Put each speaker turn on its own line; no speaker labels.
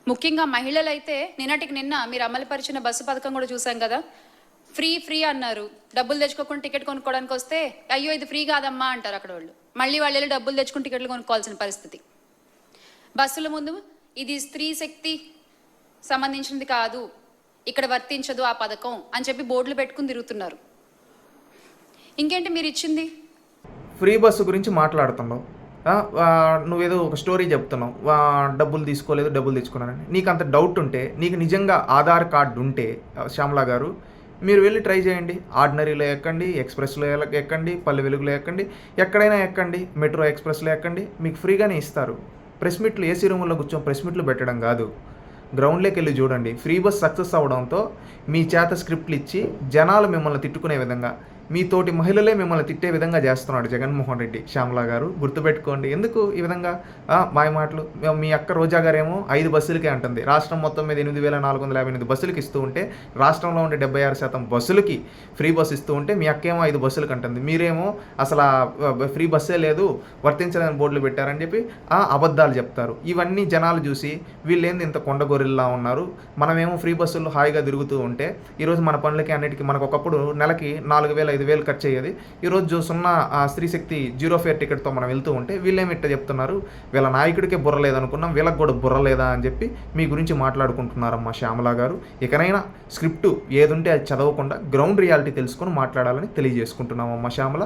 ముఖ్యంగా మహిళలైతే నిన్నటికి నిన్న మీరు అమలుపరిచిన బస్సు పథకం కూడా చూసాం కదా. ఫ్రీ అన్నారు. డబ్బులు తెచ్చుకోకుండా టికెట్ కొనుక్కోవడానికి వస్తే అయ్యో ఇది ఫ్రీ కాదమ్మా అంటారు అక్కడ వాళ్ళు. మళ్ళీ వాళ్ళు వెళ్ళి డబ్బులు తెచ్చుకుని టికెట్లు కొనుక్కోవాల్సిన పరిస్థితి. బస్సుల ముందు ఇది స్త్రీ శక్తి సంబంధించినది కాదు, ఇక్కడ వర్తించదు ఆ పథకం అని చెప్పి బోర్డులు పెట్టుకుని తిరుగుతున్నారు. ఇంకేంటి మీరు ఇచ్చింది?
ఫ్రీ బస్సు గురించి మాట్లాడుతున్నావు. నువ్వేదో ఒక స్టోరీ చెప్తున్నావు, డబ్బులు తీసుకోలేదు డబ్బులు తెచ్చుకున్నానని. నీకు అంత డౌట్ ఉంటే, నీకు నిజంగా ఆధార్ కార్డు ఉంటే శ్యామలా గారు మీరు వెళ్ళి ట్రై చేయండి. ఆర్డినరీలో ఎక్కండి, ఎక్స్ప్రెస్లో ఎక్కండి, పల్లె వెలుగులో ఎక్కండి, ఎక్కడైనా ఎక్కండి, మెట్రో ఎక్స్ప్రెస్లో ఎక్కండి, మీకు ఫ్రీగానే ఇస్తారు. ప్రెస్ మీట్లు ఏసీ రూముల్లో కూర్చొని ప్రెస్ మీట్లు పెట్టడం కాదు, గ్రౌండ్లోకి వెళ్ళి చూడండి. ఫ్రీ బస్ సక్సెస్ అవ్వడంతో మీ చేత స్క్రిప్ట్లు ఇచ్చి జనాలు మిమ్మల్ని తిట్టుకునే విధంగా, మీ తోటి మహిళలే మిమ్మల్ని తిట్టే విధంగా చేస్తున్నాడు జగన్మోహన్ రెడ్డి. శ్యామలా గారు గుర్తుపెట్టుకోండి. ఎందుకు ఈ విధంగా మాయ మాటలు? మీ అక్క రోజా గారేమో 5 బస్సులకే అంటుంది. రాష్ట్రం మొత్తం మీద 8,458 బస్సులకి ఇస్తూ ఉంటే, రాష్ట్రంలో ఉండే 76% బస్సులకి ఫ్రీ బస్సు ఇస్తూ ఉంటే మీ అక్క ఏమో 5 బస్సులకి అంటుంది. మీరేమో అసలు ఫ్రీ బస్సే లేదు, వర్తించలేని బోర్డులు పెట్టారని చెప్పి అబద్ధాలు చెప్తారు. ఇవన్నీ జనాలు చూసి వీళ్ళేంది ఇంత కొండగొరిల్లా ఉన్నారు, మనమేమో ఫ్రీ బస్సుల్లో హాయిగా తిరుగుతూ ఉంటే ఈరోజు మన పనులకి అన్నిటికీ మనకు ఒకప్పుడు నెలకి 4,000-5,000 ఖర్చు అయ్యేది. ఈరోజు సున్నా స్త్రీశక్తి 0 ఫేర్ టికెట్తో మనం వెళ్తూ ఉంటే వీళ్ళేమి ఇట్ట చెప్తున్నారు, వీళ్ళ నాయకుడికే బుర్ర లేదనుకున్నాం, వీళ్ళకి కూడా బుర్ర లేదా అని చెప్పి మీ గురించి మాట్లాడుకుంటున్నారమ్మా శ్యామలా గారు. ఇకనైనా స్క్రిప్టు ఏదుంటే అది చదవకుండా గ్రౌండ్ రియాలిటీ తెలుసుకొని మాట్లాడాలని తెలియజేసుకుంటున్నామమ్మా శ్యామల.